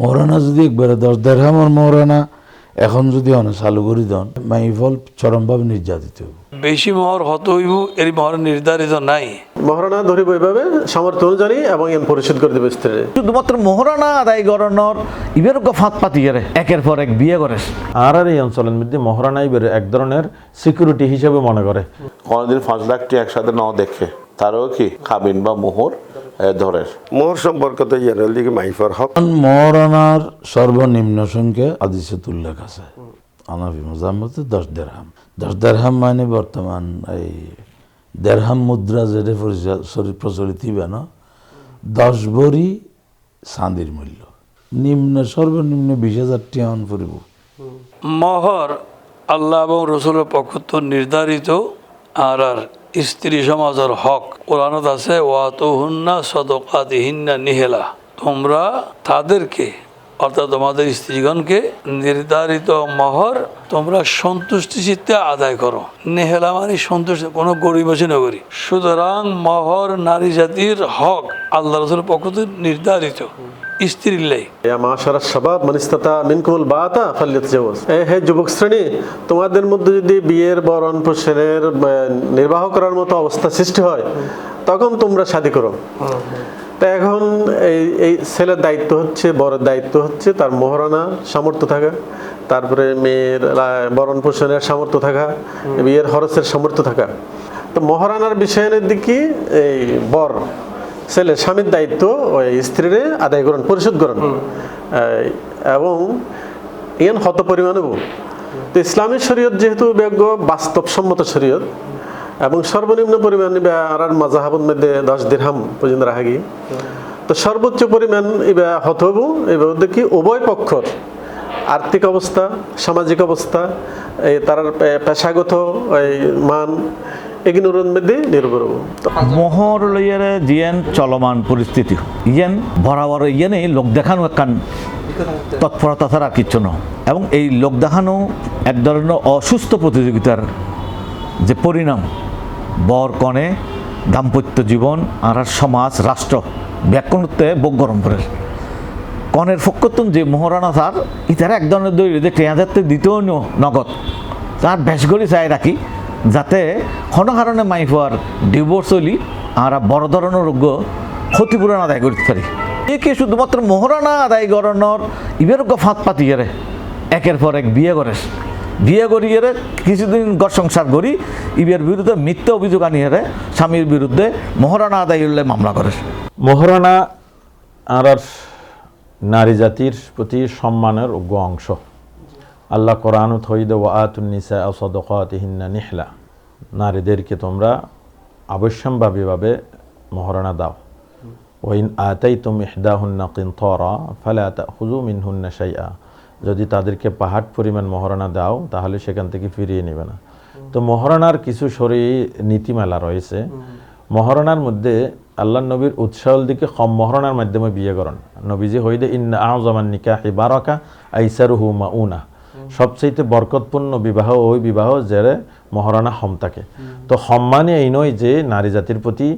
মহারানা যদি একবারে 10 দেড়হামের মহারানা এখন যদি অনেক চালু করে দেন মাইফল চরমভাবে নির্যাতিত হইব। বেশি মোহর হত হইব এর মোহর নির্ধারিত নাই। মহারানা ধরিব এইভাবে সামর্থ্য অনুযায়ী এবং এন পরিশোধ করে দেবে স্ত্রী। শুধুমাত্র মহারানা আদায় করানোর ইবের ফাঁদ পাতি করে একের পর এক বিয়ে করে। আর এই অঞ্চলের মধ্যে মহারানা ইবের এক ধরনের সিকিউরিটি হিসেবে মনে করে। কোনোদিন 5 লাখটি একসাথে নাও দেখে তারও কি খাবিন বা মোহর ধরের মোহর সম্পর্কে ইয়ার দিকে মাইফার হক মহারানার সর্বনিম্ন সংখ্যা হাদিসে উল্লেখ আছে হানাফি মাযহাবে 10 দেড়হাম। 10 দেড়হাম মানে বর্তমান এই দেড়হাম মুদ্রা যেটা প্রচলিত না 10 ভরি চাঁদির মূল্য সর্বনিম্ন 20,000 টাকা পড়িব। মোহর আল্লাহ এবং রসুলের পক্ষ তো নির্ধারিত আর স্ত্রী সমাজের হক কোরআনত আছে ওয়াতুহুন্না সাদাকাতিহিন্না নিহেলা, তোমরা তাদেরকে অর্থাৎ তোমাদের স্ত্রীগণকে নির্ধারিত মোহর তোমরা সন্তুষ্টি চিত্তে আদায় করো। নেহেলা মানে সন্তুষ্টি, কোনো গরিবসী নগরী। সুতরাং মোহর নারী জাতির হক আল্লাহ রসুলের পক্ষ থেকে নির্ধারিত স্ত্রীর লাই। ইয়া মাশারা শাবাব মান ইসতাতা মিনকুমুল বাআতা ফালইতাজাওয়াজ। হে যুবক শ্রেণী, তোমাদের মধ্যে যদি বিয়ের বরণ পোষণের নির্বাহ করার মতো অবস্থা সৃষ্টি হয় তখন তোমরা শাদী করো। তা এখন এই ছেলের দায়িত্ব হচ্ছে, বড়ের দায়িত্ব হচ্ছে তার মহারানা সামর্থ্য থাকা, তারপরে মেয়ের বরণ পোষণের সামর্থ্য থাকা, বিয়ের খরচের সামর্থ্য থাকা। তো মহারানার বিষয়ের দিকে এই বর ছেলে স্বামীর দায়িত্ব ওই স্ত্রীরে আদায় করুন, পরিশোধ করুন এবং ইয়ান হত পরিমাণে। তো ইসলামী শরীয়ত যেহেতু বাস্তবসম্মত শরীয়ত এবং সর্বনিম্ন পরিমাণ আর মাযহাবের মধ্যে 10 দিরহাম পর্যন্ত রাখা গিয়ে, তো সর্বোচ্চ পরিমাণ এবার হত হব এবার দেখি উভয় পক্ষর আর্থিক অবস্থা, সামাজিক অবস্থা, তার পেশাগত মান এগুলোর মধ্যে নির্ভর হব। মোহর লইয়ার জিয়ান চলমান পরিস্থিতি ইয়ান বরাবর ইয়ানে লোক দেখানো একখান তৎপরতা ছাড়া কিচ্ছু নয়। এবং এই লোক দেখানো এক ধরনের অসুস্থ প্রতিযোগিতার যে পরিণাম বর কনে দাম্পত্য জীবন আর সমাজ রাষ্ট্র ব্যাকরণতে বুক গরম করে। কনের ফক্কতুন যে মোহরানা তার ইতারা এক ধরনের দৈর্ঘ্য যে টেঁয়াজাতে দিতেও নগদ তার বেশ করে চাই রাখি যাতে কোনো কারণে মাইফার ডিভোর্স হলি আর বড় ধরনের রোগ ক্ষতিপূরণ আদায় করতে পারি। একে শুধুমাত্র মোহরানা আদায় করানোর ইবের ফাঁদ পাতি করে একের পর এক বিয়ে করে। বিয়ে করিয়ে কিছুদিন ঘর সংসার করি ইবের বিরুদ্ধে মিথ্যা অভিযোগ আনিয়ে স্বামীর বিরুদ্ধে মোহরানা আদায় করলে মামলা করে। মহারানা আর নারী জাতির প্রতি সম্মানের উগ্র অংশ। আল্লাহ কোরআনত হইদ ওয়া আতুন নিসা সাদাকাতিহিন্না নিহলা, নারীদেরকে তোমরা আবশ্যম্ভাবীভাবে মহারানা দাও। ওয়াইন আতাইতুম ইহদাহুন্না কিনতারা ফালা তাখুযু মিনহুন্না শাইআ, যদি তাদেরকে পাহাড় পরিমাণ মহারানা দাও তাহলে সেখান থেকে ফিরিয়ে নেবে না। তো মহারানার কিছু শরীর নীতিমালা রয়েছে। মহারানার মধ্যে আল্লাহ নবীর উৎসাহর দিকে কম মহারানার মাধ্যমে বিয়ে করেন। নবীজি হইদে ইন্না আযমান নিকাহি বারাকা আইসারুহু মাউনা, সবচেয়ে বরকতপূর্ণ বিবাহ ওই বিবাহ যারে মহারানা হম থাকে। তো সম্মানে এই নয় যে নারী জাতির প্রতি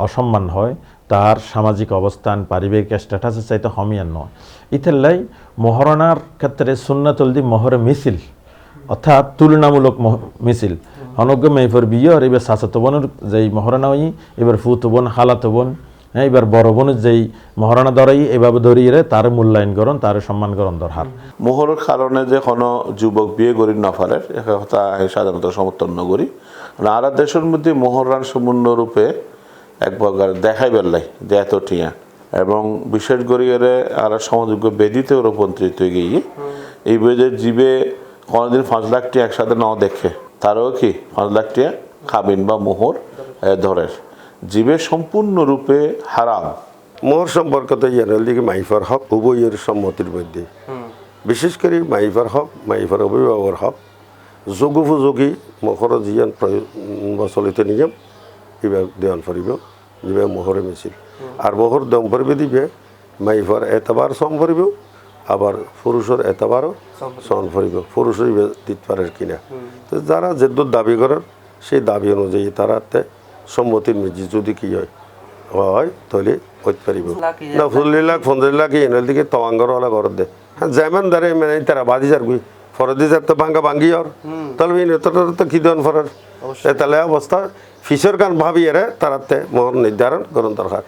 অসম্মান হয়, তার সামাজিক অবস্থান পারিবারিক স্ট্যাটাসের চাইতে হমিয়ান নয়। ইতাল্লাই মহারানার ক্ষেত্রে সুন্নাতুল দি মহরে মিছিল অর্থাৎ তুলনামূলক মিছিল অনজ্ঞ মেফর বিয়ে আর এবার চাচাতো বোনের যেই মহারানা হই, এবার ফুতো বোন খালাতো বোন, হ্যাঁ এবার বড় বোনের যেই মহারানা ধরাই এভাবে ধরিয়ে তার মূল্যায়ন করুন, তার সম্মান করুন দরকার। মোহরের কারণে যে কোনো যুবক বিয়ে করি না পারে কথা সাধারণত সমর্থন নগরী। আর দেশের মধ্যে মোহরান সম্পূর্ণরূপে এক প্রকার দেখাই বেল্লাই দেয় তো টিয়া এবং বিশেষ করিয়ে আর সমযোগ্য বেদিতেও রূপান্তরিত হয়ে গিয়ে এই বেদের জীবে কোনোদিন 5 লাখটি একসাথে নাও দেখে তারও কি 5 লাখ টাকা খাবিন বা মোহর ধরের জীবে সম্পূর্ণরূপে হারাম। মোহর সম্পর্কে ইয়ার দিকে মাইফার হক উভয়ের সম্মতির মধ্যে, বিশেষ করে মাইফার হক মাইফার অভিভাবকের হক যোগোপযোগী মোহর জিয়ান প্রচলিত নিয়ম এবার দেওয়ান ফুরিব যেভাবে মোহরে মিছিল আর মোহর দম ফুরিবে দিবে মাইফার এতবার সম ফুরিব আবার পুরুষের এতবারও সন ফুরিব পুরুষের দিতে পারে কিনা। তো যারা যেদূর দাবি করার সেই দাবি অনুযায়ী তারা সম্মতির মেজি যদি কি হয় হয় তাহলে হইতে পারিব না 40 লাখ 50 লাখ এনের দিকে তওয়াঙ্গর হলা ঘর দে হ্যাঁ যেমন ধরে মানে তারা বাদি যার গুই ফরদি যার তো ভাঙ্গা ভাঙ্গি আর তাহলে তো কি দন ফরার তাহলে অবস্থা ফিসর গান ভাবি এরা তারাতে মোহর নির্ধারণ করুন দরকার